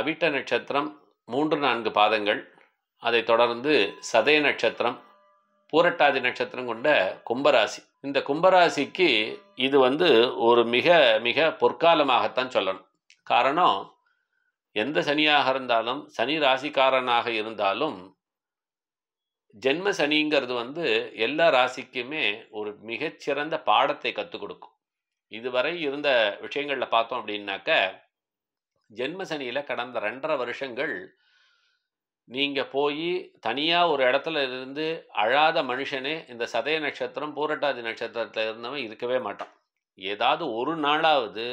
அவிட்ட நட்சத்திரம் 3-4 பாதங்கள், அதைத் தொடர்ந்து சதய நட்சத்திரம், பூரட்டாதி நட்சத்திரம் கொண்ட கும்பராசி. இந்த கும்பராசிக்கு இது ஒரு மிக மிக பொற்காலமாகத்தான் சொல்லணும். காரணம், எந்த சனியாக இருந்தாலும், சனி ராசிக்காரனாக இருந்தாலும், ஜென்ம சனிங்கிறது எல்லா ராசிக்குமே ஒரு மிகச்சிறந்த பாடத்தை கற்றுக் கொடுக்கும். இதுவரை இருந்த விஷயங்களில் பார்த்தோம் அப்படின்னாக்க, ஜென்ம சனியில் கடந்த 2.5 வருஷங்கள் நீங்கள் போய் தனியாக ஒரு இடத்துல இருந்து அழாத மனுஷனே இந்த சதய நட்சத்திரம் பூரட்டாதி நட்சத்திரத்தில் இருந்தவன் இருக்கவே மாட்டான். ஏதாவது ஒரு நாளாவது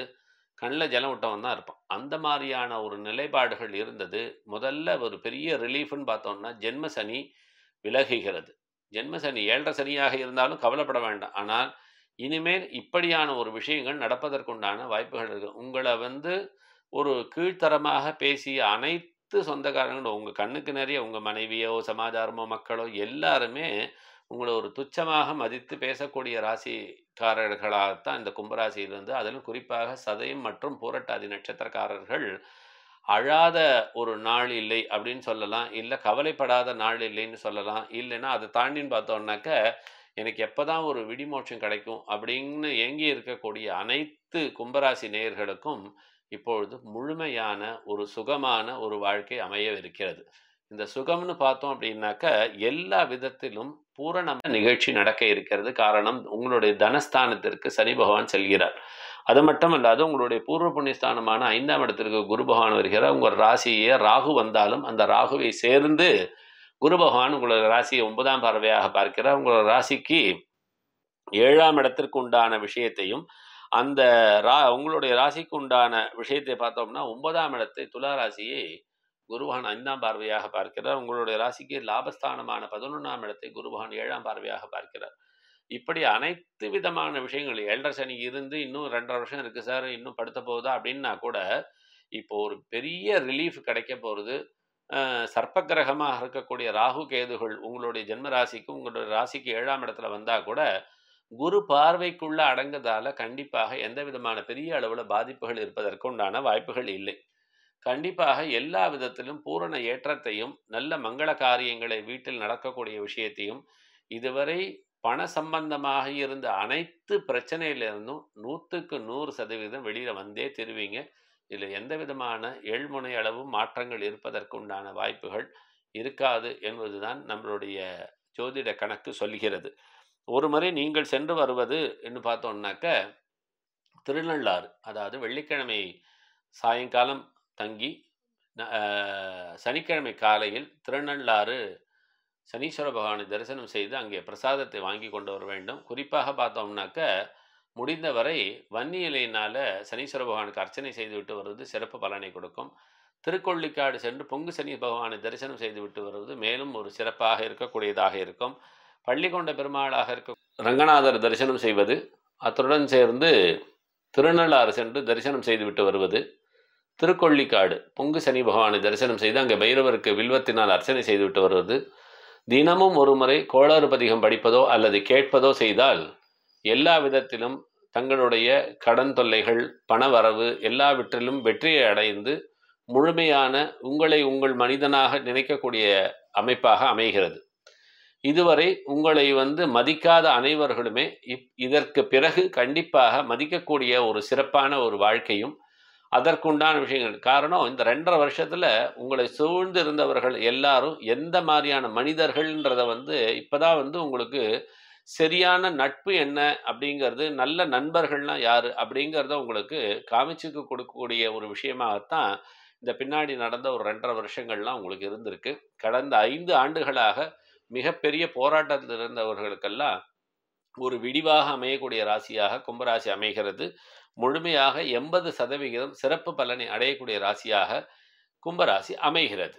கண்ணில் ஜலம் விட்டவன் தான் இருப்பான். அந்த மாதிரியான ஒரு நிலைப்பாடுகள் இருந்தது. முதல்ல ஒரு பெரிய ரிலீஃப்னு பார்த்தோம்னா ஜென்ம சனி விலகுகிறது. ஜென்ம சனி 7.5 சனியாக இருந்தாலும் கவலைப்பட வேண்டாம். ஆனால் இனிமேல் இப்படியான ஒரு விஷயங்கள் நடப்பதற்குண்டான வாய்ப்புகள் இருக்குது. உங்களை ஒரு கீழ்த்தரமாக பேசிய அனைத்து சொந்தக்காரங்களும், உங்கள் கண்ணுக்கு நிறைய உங்கள் மனைவியோ சமாச்சாரமோ மக்களோ எல்லாருமே உங்களை ஒரு துச்சமாக மதித்து பேசக்கூடிய ராசிக்காரர்களாகத்தான் இந்த கும்பராசியிலிருந்து, அதிலும் குறிப்பாக சதயம் மற்றும் பூரட்டாதி நட்சத்திரக்காரர்கள் அழாத ஒரு நாள் இல்லை அப்படின்னு சொல்லலாம். இல்லை கவலைப்படாத நாள் இல்லைன்னு சொல்லலாம். இல்லைன்னா அதை தாண்டின்னு பார்த்தோம்னாக்க, எனக்கு எப்போ தான் ஒரு விடிமோட்சம் கிடைக்கும் அப்படின்னு ஏங்கி இருக்கக்கூடிய அனைத்து கும்பராசி நேயர்களுக்கும் இப்பொழுது முழுமையான ஒரு சுகமான ஒரு வாழ்க்கை அமையவிருக்கிறது. இந்த சுகம்னு பார்த்தோம் அப்படின்னாக்க, எல்லா விதத்திலும் பூரண நிகழ்ச்சி நடக்க இருக்கிறது. காரணம், உங்களுடைய தனஸ்தானத்திற்கு சனி பகவான் செல்கிறார். அது மட்டும் இல்லாது உங்களுடைய பூர்வ புண்ணியஸ்தானமான 5ஆம் இடத்திற்கு குரு பகவான் வருகிறார். உங்கள் ராசியை ராகு வந்தாலும் அந்த ராகுவை சேர்ந்து குரு பகவான் உங்களோட ராசியை 9ஆம் பார்வையாக பார்க்கிறார். உங்களோட ராசிக்கு 7ஆம் இடத்திற்கு உண்டான விஷயத்தையும், அந்த உங்களுடைய ராசிக்கு உண்டான விஷயத்தை பார்த்தோம்னா 9ஆம் இடத்தை துலா ராசியை குருபகவான் 5ஆம் பார்வையாக பார்க்கிறார். உங்களுடைய ராசிக்கு லாபஸ்தானமான 11ஆம் இடத்தை குருபகவான் 7ஆம் பார்வையாக பார்க்கிறார். இப்படி அனைத்து விதமான விஷயங்கள், 7.5 சனி இருந்து இன்னும் 2.5 வருஷம் இருக்கு சார், இன்னும் படுத்த போகுதா அப்படின்னா கூட இப்போ ஒரு பெரிய ரிலீஃப் கிடைக்க போகிறது. சர்ப்ப கிரகமாக இருக்கக்கூடிய ராகு கேதுகள் உங்களுடைய ஜென்ம ராசிக்கு உங்களுடைய ராசிக்கு 7ஆம் இடத்துல வந்தால் கூட குரு பார்வைக்குள்ள அடங்குறதால கண்டிப்பாக எந்த விதமான பெரிய அளவில் பாதிப்புகள் இருப்பதற்கு உண்டான வாய்ப்புகள் இல்லை. கண்டிப்பாக எல்லா விதத்திலும் பூரண ஏற்றத்தையும், நல்ல மங்கள காரியங்களை வீட்டில் நடக்கக்கூடிய விஷயத்தையும், இதுவரை பண சம்பந்தமாக இருந்த அனைத்து பிரச்சனையிலிருந்தும் 100க்கு 100% வெளியில் வந்தே திருவீங்க. இதில் எந்த விதமான ஏழ்முனை அளவும் மாற்றங்கள் இருப்பதற்கு உண்டான வாய்ப்புகள் இருக்காது என்பதுதான் நம்மளுடைய ஜோதிட கணக்கு சொல்கிறது. ஒரு முறை நீங்கள் சென்று வருவது என்று பார்த்தோம்னாக்க, திருநள்ளாறு, அதாவது வெள்ளிக்கிழமை சாயங்காலம் தங்கி சனிக்கிழமை காலையில் திருநள்ளாறு சனீஸ்வர பகவானை தரிசனம் செய்து அங்கே பிரசாதத்தை வாங்கி கொண்டு வர வேண்டும். குறிப்பாக பார்த்தோம்னாக்க, முடிந்தவரை வன்னி இலையினால் சனீஸ்வர பகவானுக்கு அர்ச்சனை செய்துவிட்டு வருவது சிறப்பு பலனை கொடுக்கும். திருக்கொள்ளிக்காடு சென்று பொங்கு சனி பகவானை தரிசனம் செய்துவிட்டு வருவது மேலும் ஒரு சிறப்பாக இருக்கக்கூடியதாக இருக்கும். பள்ளிகொண்ட பெருமாளாக இருக்க ரங்கநாதர் தரிசனம் செய்வது, அத்துடன் சேர்ந்து திருநள்ளாறு சென்று தரிசனம் செய்துவிட்டு வருவது, திருக்கொள்ளிக்காடு பொங்கு சனி பகவானை தரிசனம் செய்து அங்கே பைரவருக்கு வில்வத்தினால் அர்ச்சனை செய்துவிட்டு வருவது, தினமும் ஒரு முறை கோளாறு பதிகம் படிப்பதோ அல்லது கேட்பதோ செய்தால் எல்லா விதத்திலும் தங்களுடைய கடன் தொல்லைகள், பணவரவு எல்லாவற்றிலும் வெற்றியை அடைந்து முழுமையான உங்களை உங்கள் மனிதனாக நினைக்கக்கூடிய அமைப்பாக அமைகிறது. இதுவரை உங்களை மதிக்காத அனைவர்களுமே இதற்கு பிறகு கண்டிப்பாக மதிக்கக்கூடிய ஒரு சிறப்பான ஒரு வாழ்க்கையும் அதற்குண்டான விஷயங்கள். காரணம், இந்த 2.5 வருஷத்தில் உங்களை சூழ்ந்து இருந்தவர்கள் எல்லாரும் எந்த மாதிரியான மனிதர்கள்ன்றதை இப்போதான் உங்களுக்கு சரியான நட்பு என்ன அப்படிங்கிறது, நல்ல நண்பர்கள்லாம் யார் அப்படிங்கிறத உங்களுக்கு காமிச்சுக்கு கொடுக்கக்கூடிய ஒரு விஷயமாகத்தான் இந்த பின்னாடி நடந்த ஒரு 2.5 வருஷங்கள்லாம் உங்களுக்கு இருந்திருக்கு. கடந்த 5 ஆண்டுகளாக மிகப்பெரிய போராட்டத்தில் இருந்தவர்களுக்கெல்லாம் ஒரு விடிவாக அமையக்கூடிய ராசியாக கும்பராசி அமைகிறது. முழுமையாக 80% சிறப்பு பலனை அடையக்கூடிய ராசியாக கும்பராசி அமைகிறது.